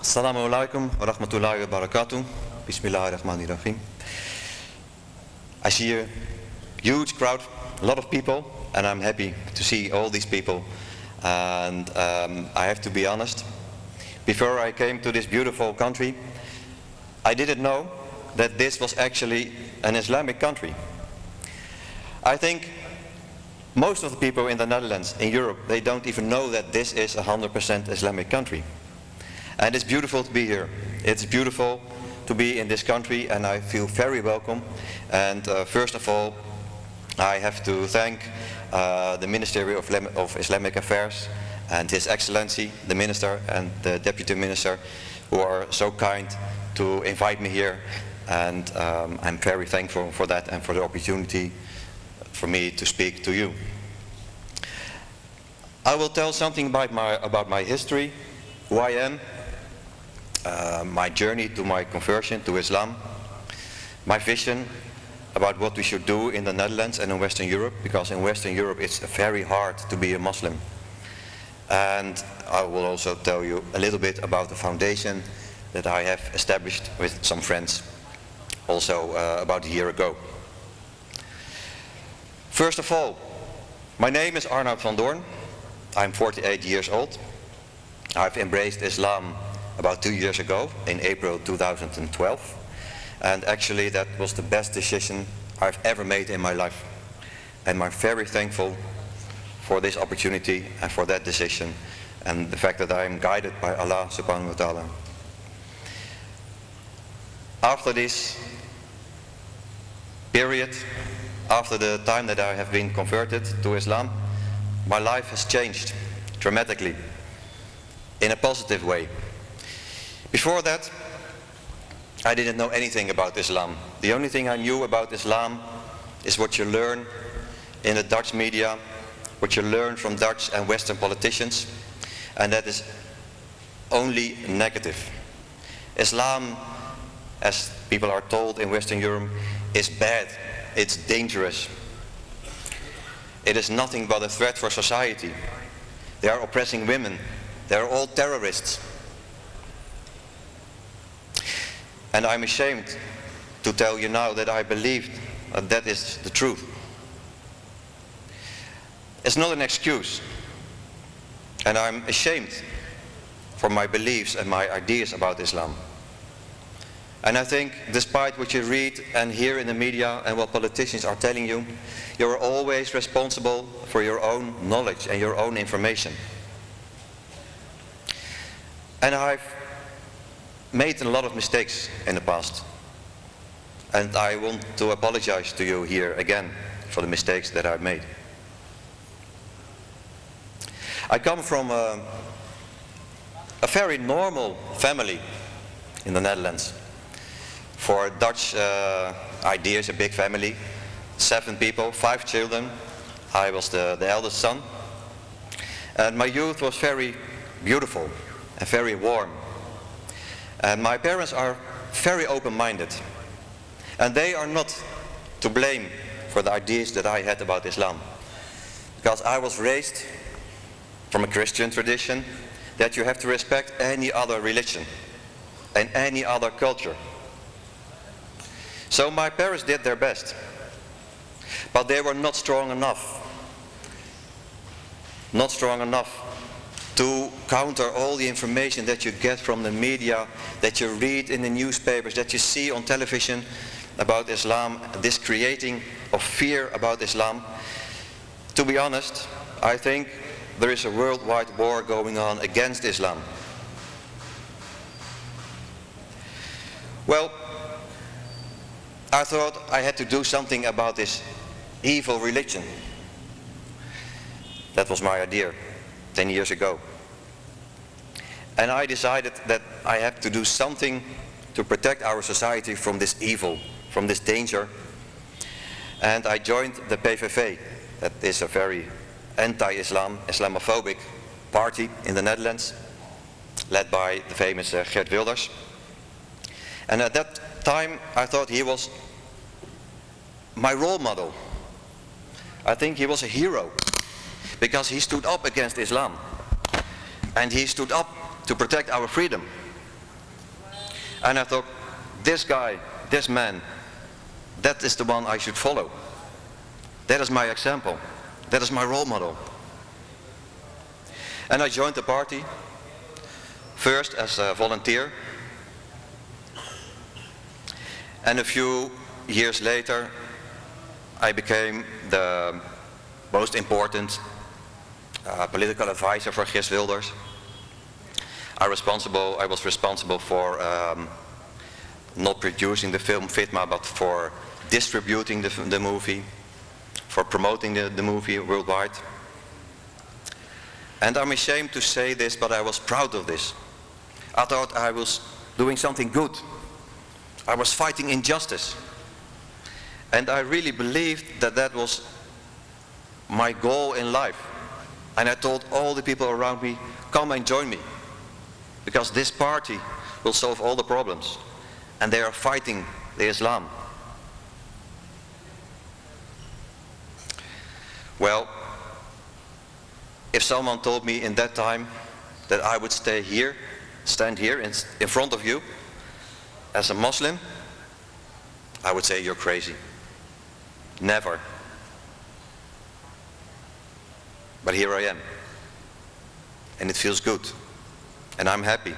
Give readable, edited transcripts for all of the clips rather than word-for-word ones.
Assalamu alaikum wa rahmatullahi wa barakatuh. Bismillahirrahmanirrahim. I see a huge crowd, a lot of people, and I'm happy to see all these people. And I have to be honest, before I came to this beautiful country, I didn't know that this was actually an Islamic country. I think most of the people in the Netherlands, in Europe, they don't even know that this is a 100% Islamic country. And it's beautiful to be here. It's beautiful to be in this country, and I feel very welcome. And first of all, I have to thank the Ministry of Islamic Affairs and His Excellency, the Minister and the Deputy Minister, who are so kind to invite me here. And I'm very thankful for that and for the opportunity for me to speak to you. I will tell something about my history, who I am, my journey to my conversion to Islam, my vision about what we should do in the Netherlands and in Western Europe, because in Western Europe it's very hard to be a Muslim. And I will also tell you a little bit about the foundation that I have established with some friends also about a year ago. First of all, my name is Arnoud van Doorn. I'm 48 years old. I've embraced Islam about 2 years ago, in April 2012. And actually that was the best decision I've ever made in my life. And I'm very thankful for this opportunity and for that decision and the fact that I am guided by Allah subhanahu wa ta'ala. After this period, after the time that I have been converted to Islam, my life has changed dramatically in a positive way. Before that, I didn't know anything about Islam. The only thing I knew about Islam is what you learn in the Dutch media, what you learn from Dutch and Western politicians, and that is only negative. Islam, as people are told in Western Europe, is bad, it's dangerous. It is nothing but a threat for society. They are oppressing women, they are all terrorists. And I'm ashamed to tell you now that I believed that that is the truth. It's not an excuse. And I'm ashamed for my beliefs and my ideas about Islam. And I think despite what you read and hear in the media and what politicians are telling you, you're always responsible for your own knowledge and your own information. And I've made a lot of mistakes in the past. And I want to apologize to you here again for the mistakes that I've made. I come from a very normal family in the Netherlands. For Dutch ideas, a big family, 7 people, 5 children. I was the eldest son. And my youth was very beautiful and very warm. And my parents are very open-minded. And they are not to blame for the ideas that I had about Islam. Because I was raised from a Christian tradition that you have to respect any other religion and any other culture. So my parents did their best. But they were not strong enough. Not strong enough to counter all the information that you get from the media, that you read in the newspapers, that you see on television about Islam, this creating of fear about Islam. To be honest, I think there is a worldwide war going on against Islam. Well, I thought I had to do something about this evil religion. That was my idea 10 years ago. And I decided that I have to do something to protect our society from this evil, from this danger. And I joined the PVV. That is a very anti-Islam, Islamophobic party in the Netherlands, led by the famous Geert Wilders. And at that time I thought he was my role model. I think he was a hero, because he stood up against Islam. And he stood up to protect our freedom. And I thought, this guy, this man, that is the one I should follow. That is my example. That is my role model. And I joined the party, first as a volunteer. And a few years later, I became the most important political advisor for Geert Wilders. I was responsible for not producing the film Fitma, but for distributing the movie, for promoting the movie worldwide. And I'm ashamed to say this, but I was proud of this. I thought I was doing something good. I was fighting injustice. And I really believed that that was my goal in life. And I told all the people around me, come and join me. Because this party will solve all the problems. And they are fighting the Islam. Well, if someone told me in that time that I would stand here in front of you as a Muslim, I would say you're crazy. Never. But here I am. And it feels good. And I'm happy.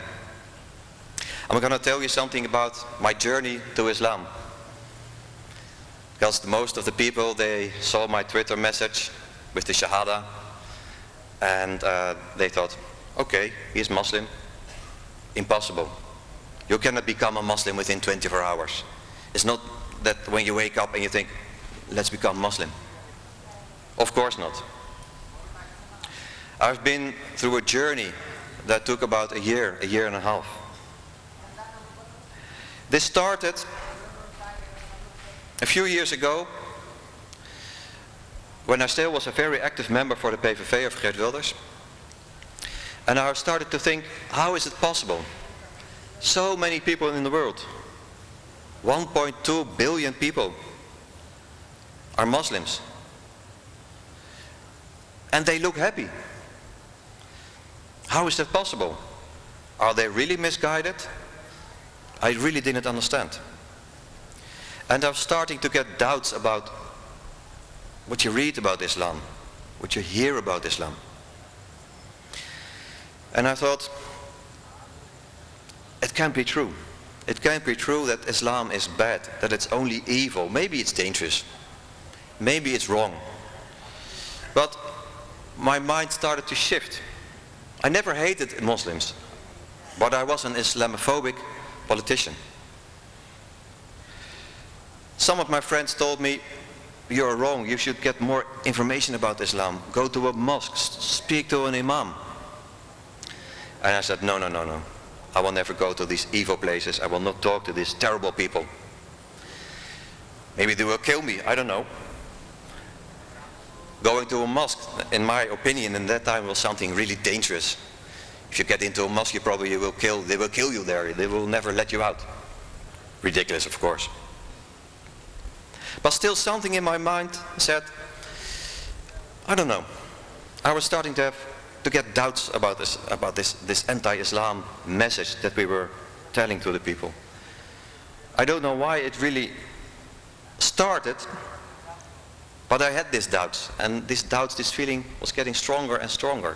I'm going to tell you something about my journey to Islam. Because most of the people, they saw my Twitter message with the Shahada. And they thought, okay, he's Muslim. Impossible. You cannot become a Muslim within 24 hours. It's not that when you wake up and you think, let's become Muslim. Of course not. I've been through a journey that took about a year and a half. This started a few years ago when I still was a very active member for the PVV of Geert Wilders. And I started to think, how is it possible? So many people in the world, 1.2 billion people, are Muslims. And they look happy. How is that possible? Are they really misguided? I really didn't understand. And I was starting to get doubts about what you read about Islam, what you hear about Islam. And I thought, it can't be true. It can't be true that Islam is bad, that it's only evil. Maybe it's dangerous. Maybe it's wrong. But my mind started to shift. I never hated Muslims, but I was an Islamophobic politician. Some of my friends told me, you're wrong, you should get more information about Islam. Go to a mosque, speak to an imam. And I said, no. I will never go to these evil places. I will not talk to these terrible people. Maybe they will kill me, I don't know. Going to a mosque, in my opinion, in that time was something really dangerous. If you get into a mosque, they will kill you there. They will never let you out. Ridiculous, of course. But still something in my mind said, I don't know. I was starting to get doubts about this anti-Islam message that we were telling to the people. I don't know why it really started, but I had these doubts, and these doubts, this feeling was getting stronger and stronger.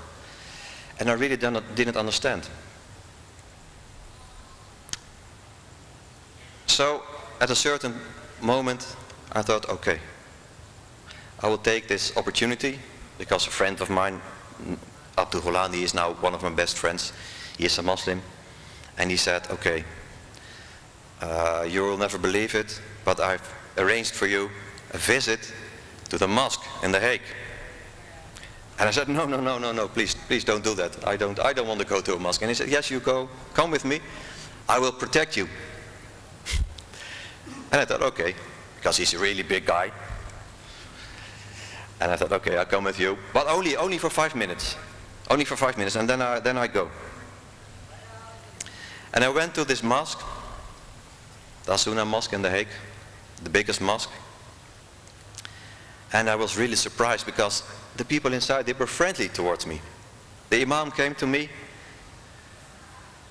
And I really didn't understand. So at a certain moment I thought, okay, I will take this opportunity, because a friend of mine, Abdul Gholani, is now one of my best friends. He is a Muslim, and he said, okay, you will never believe it, but I've arranged for you a visit to the mosque in The Hague. And I said, no, please don't do that. I don't want to go to a mosque. And he said, yes, you go, come with me, I will protect you. And I thought, okay, because he's a really big guy. And I thought, okay, I'll come with you, but only for 5 minutes. Only for 5 minutes, and then I go. And I went to this mosque, the Asuna Mosque in The Hague, the biggest mosque. And I was really surprised, because the people inside, they were friendly towards me. The imam came to me,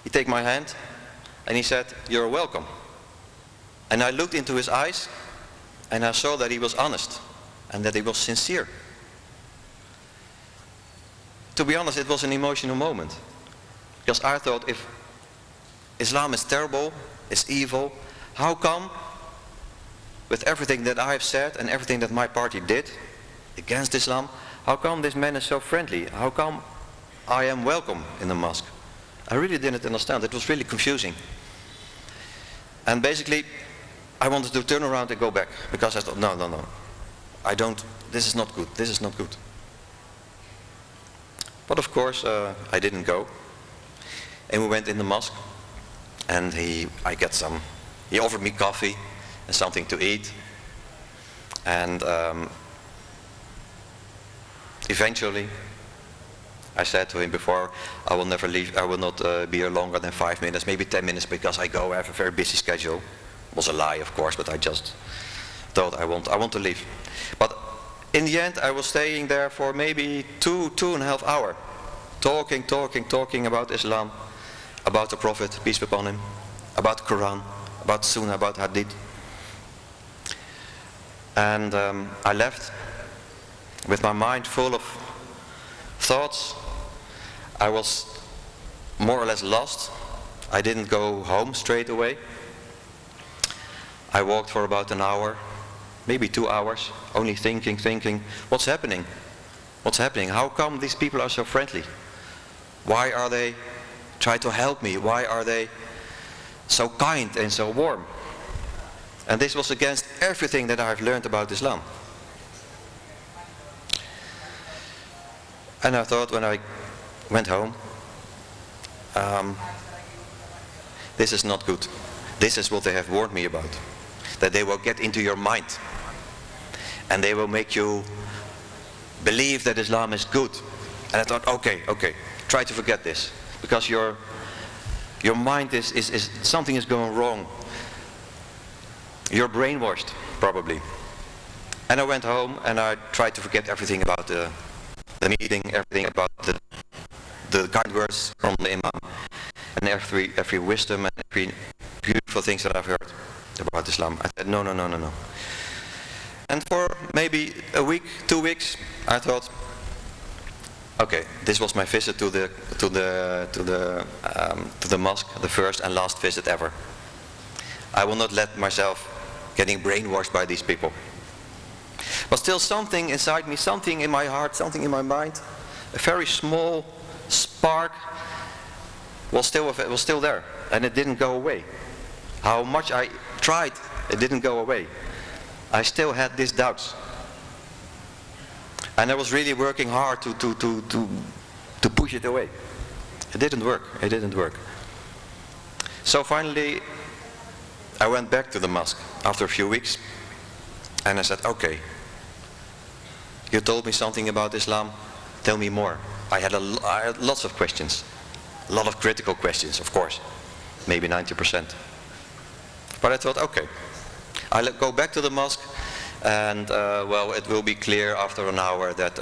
he took my hand, And he said, "You're welcome." And I looked into his eyes and I saw that he was honest and that he was sincere. To be honest, it was an emotional moment. Because I thought, if Islam is terrible, is evil, how come, with everything that I have said and everything that my party did against Islam, how come this man is so friendly? How come I am welcome in the mosque? I really didn't understand. It was really confusing. And basically, I wanted to turn around and go back, because I thought, no, I don't, this is not good, this is not good. But of course, I didn't go. And we went in the mosque, and he offered me coffee and something to eat. And eventually, I said to him before, I will never leave, I will not be here longer than 5 minutes, maybe 10 minutes, because I have a very busy schedule. It was a lie, of course, but I just thought I want to leave. But in the end, I was staying there for maybe 2.5 hours, talking about Islam, about the Prophet, peace be upon him, about the Quran, about Sunnah, about Hadith. And I left with my mind full of thoughts. I was more or less lost. I didn't go home straight away. I walked for about an hour, maybe 2 hours, only thinking, what's happening? What's happening? How come these people are so friendly? Why are they trying to help me? Why are they so kind and so warm? And this was against everything that I've learned about Islam. And I thought, when I went home, this is not good. This is what they have warned me about. That they will get into your mind. And they will make you believe that Islam is good. And I thought, okay, try to forget this. Because your mind is something is going wrong. You're brainwashed, probably. And I went home and I tried to forget everything about the meeting, everything about the kind words from the Imam, and every wisdom and every beautiful things that I've heard about Islam. I said, no. And for maybe a week, 2 weeks, I thought, okay, this was my visit to the mosque, the first and last visit ever. I will not let myself getting brainwashed by these people. But still, something inside me, something in my heart, something in my mind, a very small spark was still there, and it didn't go away. How much I tried, it didn't go away. I still had these doubts, and I was really working hard to push it away. It didn't work. So finally, I went back to the mosque after a few weeks, and I said, okay, you told me something about Islam, tell me more. I had lots of questions, a lot of critical questions, of course, maybe 90%. But I thought, okay, I'll go back to the mosque, and well, it will be clear after an hour that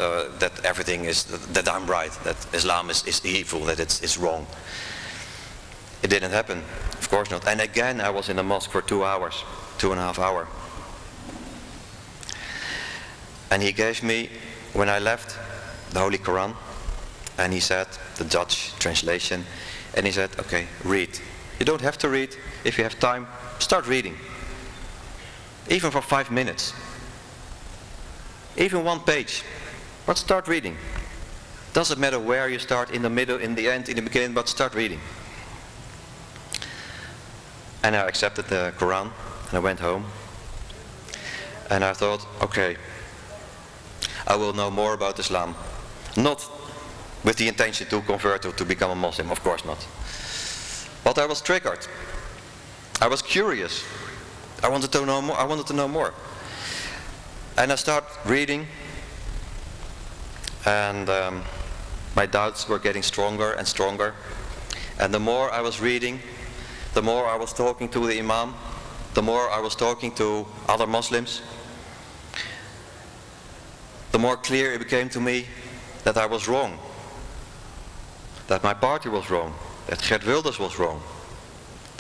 everything is, that I'm right, that Islam is evil, that it's wrong. It didn't happen, of course not. And again, I was in the mosque for 2 hours, 2.5 hours. And he gave me, when I left, the Holy Quran, and he said, the Dutch translation, and he said, okay, read. You don't have to read. If you have time, start reading. Even for 5 minutes. Even 1 page. But start reading. Doesn't matter where you start, in the middle, in the end, in the beginning, but start reading. And I accepted the Quran, and I went home. And I thought, okay, I will know more about Islam. Not with the intention to convert or to become a Muslim, of course not. But I was triggered. I was curious. I wanted to know more. And I started reading, and my doubts were getting stronger and stronger. And the more I was reading, the more I was talking to the Imam, the more I was talking to other Muslims, the more clear it became to me that I was wrong, that my party was wrong, that Geert Wilders was wrong,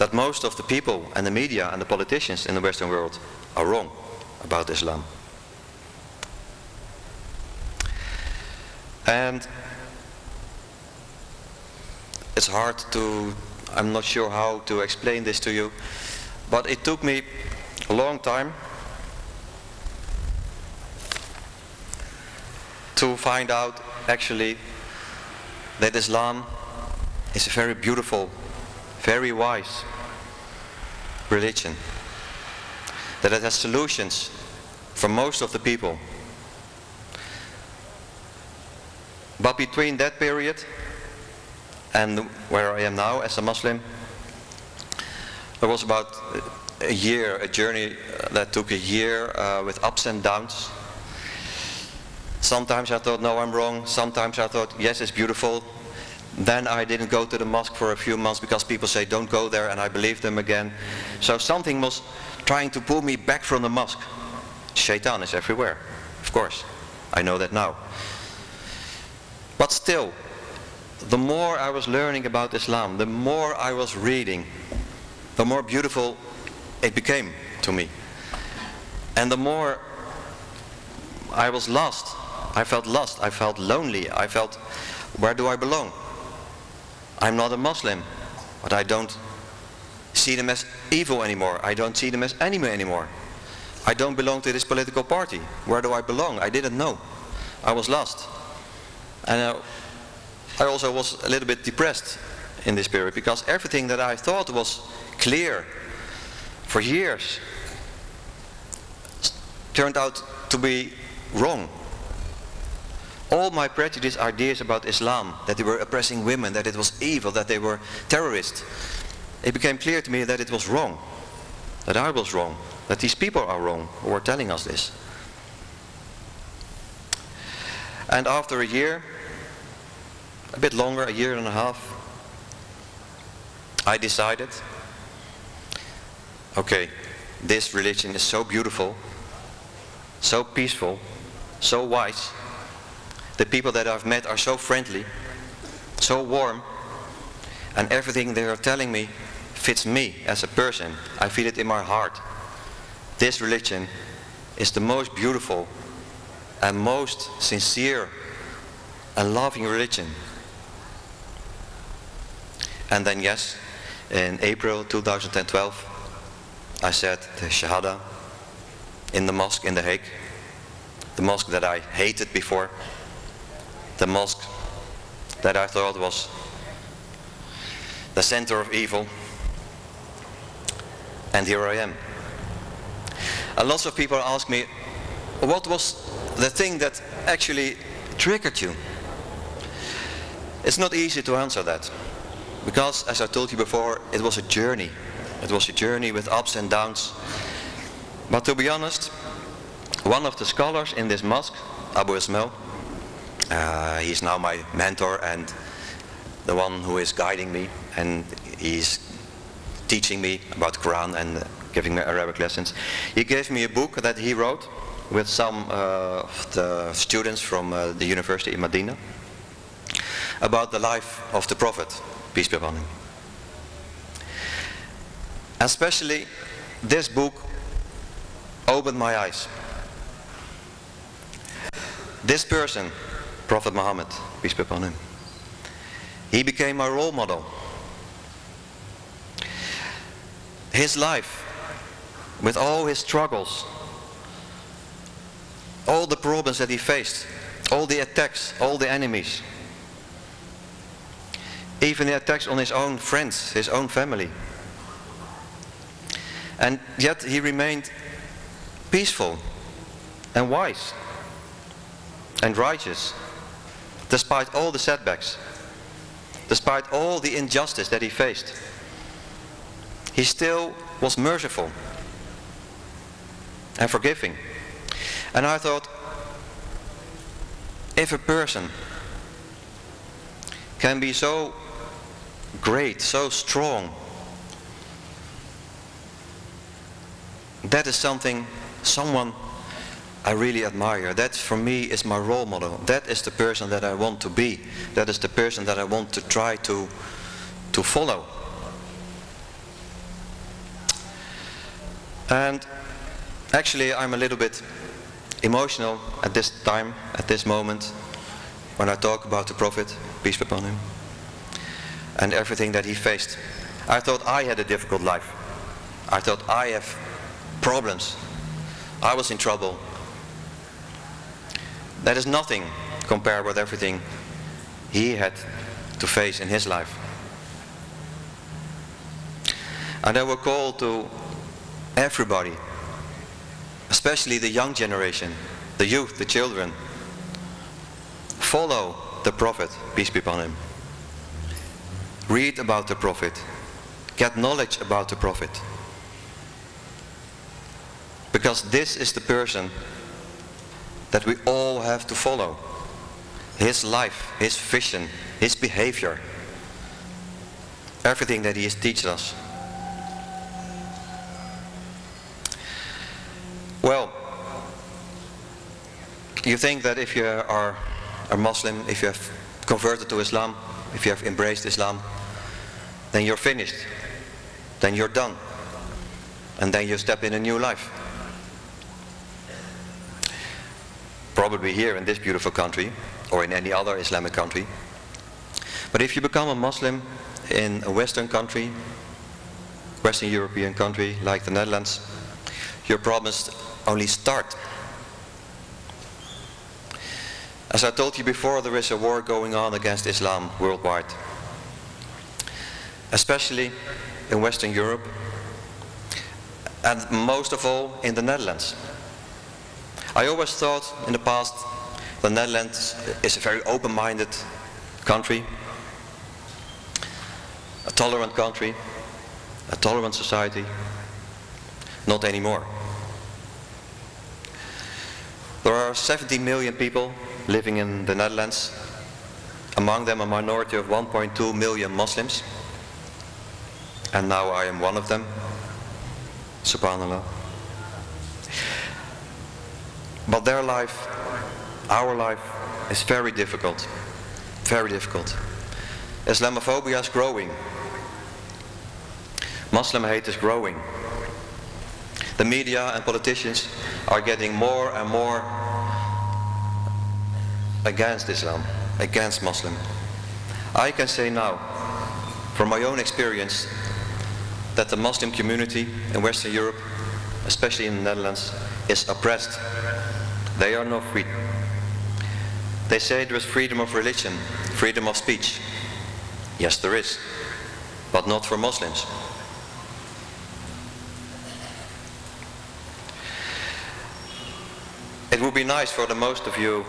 that most of the people and the media and the politicians in the Western world are wrong about Islam. And it's hard to, I'm not sure how to explain this to you, but it took me a long time to find out actually that Islam is a very beautiful, very wise religion, that it has solutions for most of the people. But between that period and where I am now as a Muslim, there was about a year, a journey that took a year with ups and downs. Sometimes I thought, no, I'm wrong. Sometimes I thought, yes, it's beautiful. Then I didn't go to the mosque for a few months because people say, don't go there, and I believed them again. So something was trying to pull me back from the mosque. Shaitan is everywhere, of course. I know that now. But still, the more I was learning about Islam, the more I was reading, the more beautiful it became to me. And the more I was lost. I felt lost, I felt lonely, I felt, where do I belong? I'm not a Muslim, but I don't see them as evil anymore. I don't see them as enemy anymore. I don't belong to this political party. Where do I belong? I didn't know. I was lost. And I also was a little bit depressed in this period because everything that I thought was clear for years turned out to be wrong. All my prejudiced ideas about Islam, that they were oppressing women, that it was evil, that they were terrorists, it became clear to me that it was wrong, that I was wrong, that these people are wrong who were telling us this. And after a year, a bit longer, a year and a half, I decided, okay, this religion is so beautiful, so peaceful, so wise. The people that I've met are so friendly, so warm, and everything they are telling me fits me as a person. I feel it in my heart. This religion is the most beautiful and most sincere and loving religion. And then yes, in April 2012, I said the Shahada in the mosque in The Hague, the mosque that I hated before, the mosque that I thought was the center of evil, and here I am. And lots of people ask me, what was the thing that actually triggered you? It's not easy to answer that, because as I told you before, it was a journey. It was a journey with ups and downs. But to be honest, one of the scholars in this mosque, Abu Ismail, he's now my mentor and the one who is guiding me, and he's teaching me about the Quran and giving me Arabic lessons. He gave me a book that he wrote with some of the students from the university in Medina about the life of the Prophet, peace be upon him. Especially this book opened my eyes. This person, Prophet Muhammad, peace be upon him, he became my role model. His life, with all his struggles, all the problems that he faced, all the attacks, all the enemies, even the attacks on his own friends, his own family. And yet he remained peaceful and wise and righteous, despite all the setbacks, despite all the injustice that he faced. He still was merciful and forgiving. And I thought, if a person can be so great, so strong, that is someone I really admire. That for me is my role model. That is the person that I want to be. That is the person that I want to try to follow. And actually I'm a little bit emotional at this time, at this moment, when I talk about the Prophet, peace be upon him, and everything that he faced. I thought I had a difficult life. I thought I have problems. I was in trouble. That is nothing compared with everything he had to face in his life. And I will call to everybody, especially the young generation, the youth, the children, follow the Prophet, peace be upon him. Read about the Prophet. Get knowledge about the Prophet. Because this is the person that we all have to follow. His life, his vision, his behavior. Everything that he is teaching us. Well, you think that if you are a Muslim, if you have converted to Islam, if you have embraced Islam, then you're finished. Then you're done. And then you step in a new life. Probably here in this beautiful country, or in any other Islamic country. But if you become a Muslim in a Western country, Western European country like the Netherlands, your problems only start. As I told you before, there is a war going on against Islam worldwide. Especially in Western Europe, and most of all in the Netherlands. I always thought in the past the Netherlands is a very open-minded country, a tolerant country, a tolerant society. Not anymore. There are 70 million people living in the Netherlands, among them a minority of 1.2 million Muslims, and now I am one of them, subhanallah. But their life, our life, is very difficult, very difficult. Islamophobia is growing. Muslim hate is growing. The media and politicians are getting more and more against Islam, against Muslim. I can say now, from my own experience, that the Muslim community in Western Europe, especially in the Netherlands, is oppressed. They are not free. They say there is freedom of religion, freedom of speech. Yes, there is, but not for Muslims. It would be nice for the most of you,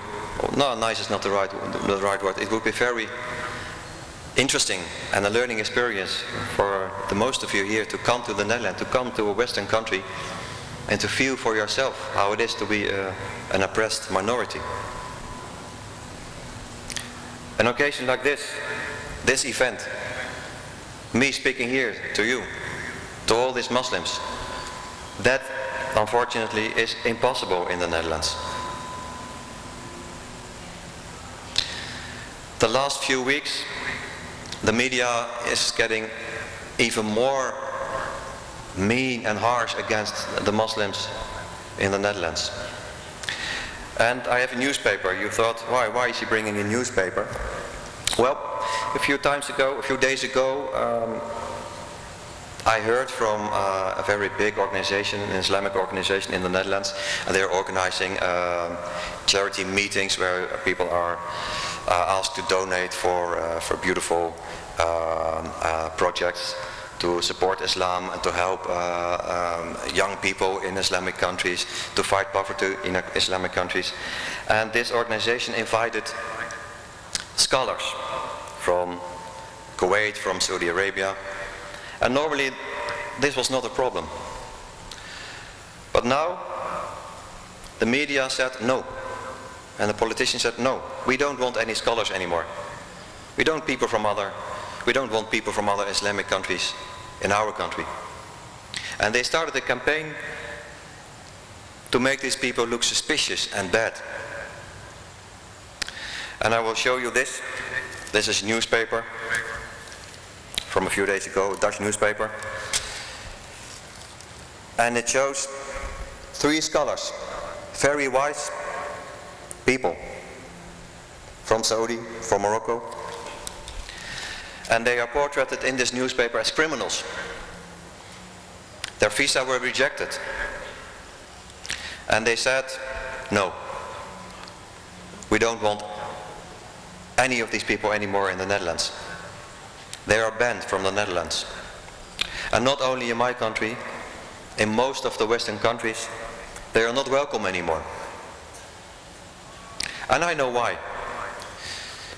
no, nice is not the right word, it would be very interesting and a learning experience for the most of you here to come to the Netherlands, to come to a Western country and to feel for yourself how it is to be an oppressed minority. An occasion like this event, me speaking here to you, to all these Muslims, that unfortunately is impossible in the Netherlands. The last few weeks, the media is getting even more mean and harsh against the Muslims in the Netherlands. And I have a newspaper. You thought, why is he bringing a newspaper? Well, a few days ago, I heard from a very big organization, an Islamic organization in the Netherlands, and they're organizing charity meetings where people are asked to donate for beautiful projects to support Islam and to help young people in Islamic countries, to fight poverty in Islamic countries. And this organization invited scholars from Kuwait, from Saudi Arabia, and normally this was not a problem. But now the media said no, and the politicians said no, we don't want any scholars anymore. We don't want people from other Islamic countries in our country. And they started a campaign to make these people look suspicious and bad. And I will show you this. This is a newspaper from a few days ago, a Dutch newspaper. And it shows 3 scholars, very wise people from Saudi, from Morocco. And they are portrayed in this newspaper as criminals. Their visa were rejected. And they said, no, we don't want any of these people anymore in the Netherlands. They are banned from the Netherlands. And not only in my country, in most of the Western countries, they are not welcome anymore. And I know why.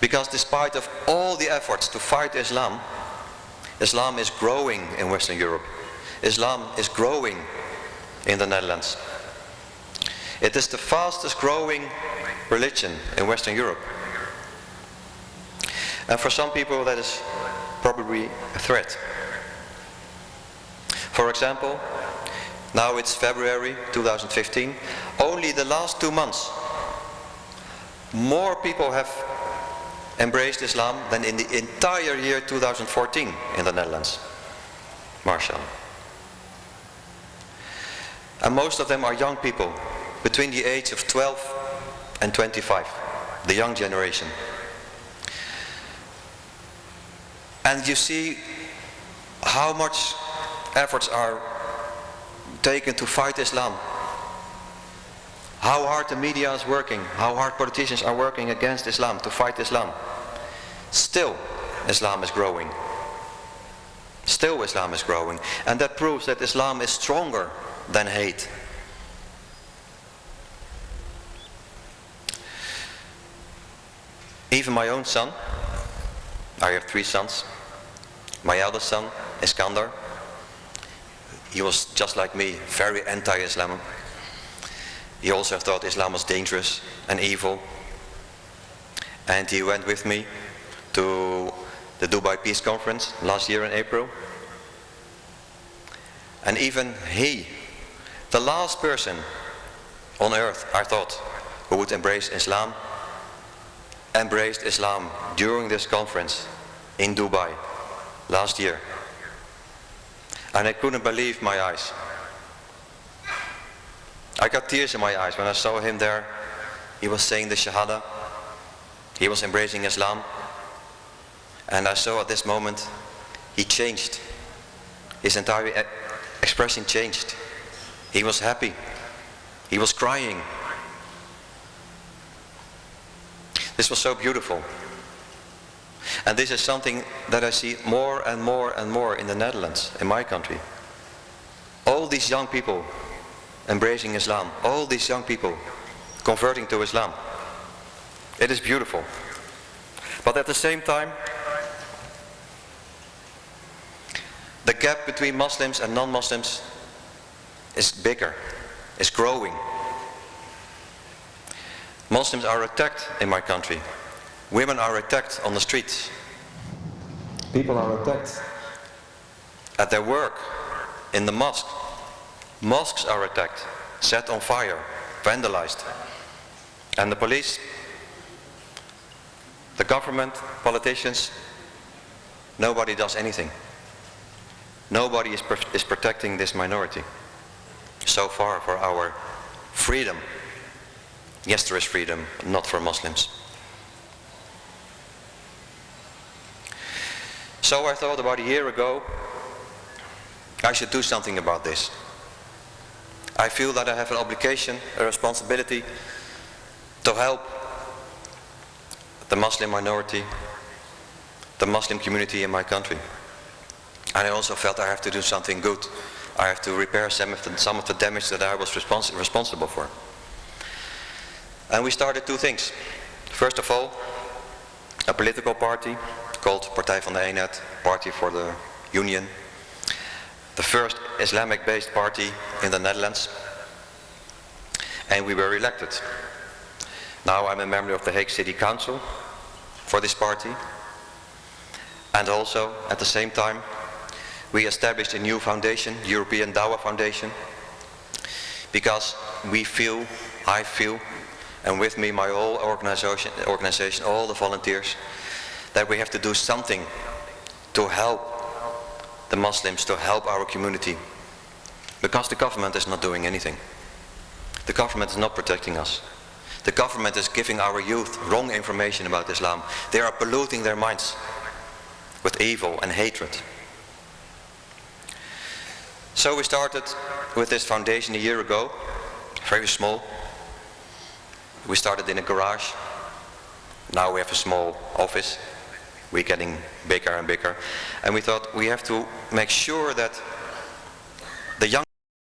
Because despite of all the efforts to fight Islam, Islam is growing in Western Europe. Islam is growing in the Netherlands. It is the fastest growing religion in Western Europe. And for some people that is probably a threat. For example, now it's February 2015, only the last 2 months more people have embraced Islam than in the entire year 2014 in the Netherlands. Marshall. And most of them are young people between the age of 12 and 25, the young generation. And you see how much efforts are taken to fight Islam. How hard the media is working, how hard politicians are working against Islam, to fight Islam. Still, Islam is growing. Still, Islam is growing. And that proves that Islam is stronger than hate. Even my own son, I have 3 sons. My eldest son, Iskandar, he was just like me, very anti-Islam. He also thought Islam was dangerous and evil. And he went with me to the Dubai Peace Conference last year in April. And even he, the last person on earth, I thought, who would embrace Islam, embraced Islam during this conference in Dubai last year. And I couldn't believe my eyes. I got tears in my eyes when I saw him there. He was saying the Shahada. He was embracing Islam. And I saw at this moment, he changed. His entire expression changed. He was happy. He was crying. This was so beautiful. And this is something that I see more and more and more in the Netherlands, in my country. All these young people embracing Islam, all these young people converting to Islam. It is beautiful. But at the same time, the gap between Muslims and non-Muslims is bigger, is growing. Muslims are attacked in my country. Women are attacked on the streets. People are attacked at their work, in the mosque. Mosques are attacked, set on fire, vandalized. And the police, the government, politicians, nobody does anything. Nobody is protecting this minority. So far for our freedom. Yes, there is freedom, not for Muslims. So I thought about a year ago, I should do something about this. I feel that I have an obligation, a responsibility to help the Muslim minority, the Muslim community in my country. And I also felt I have to do something good. I have to repair some of the damage that I was responsible for. And we started 2 things. First of all, a political party called Partij van de Eenheid, Party for the Union. The first Islamic-based party in the Netherlands. And we were elected. Now I'm a member of the Hague City Council for this party. And also, at the same time, we established a new foundation, European Dawah Foundation, because we feel, I feel, and with me my whole organization, all the volunteers, that we have to do something to help the Muslims, to help our community, Because the government is not doing anything. The government is not protecting us. The government is giving our youth wrong information about Islam. They are polluting their minds with evil and hatred. So we started with this foundation a year ago, very small. We started in a garage. Now we have a small office. We're getting bigger and bigger. And we thought we have to make sure that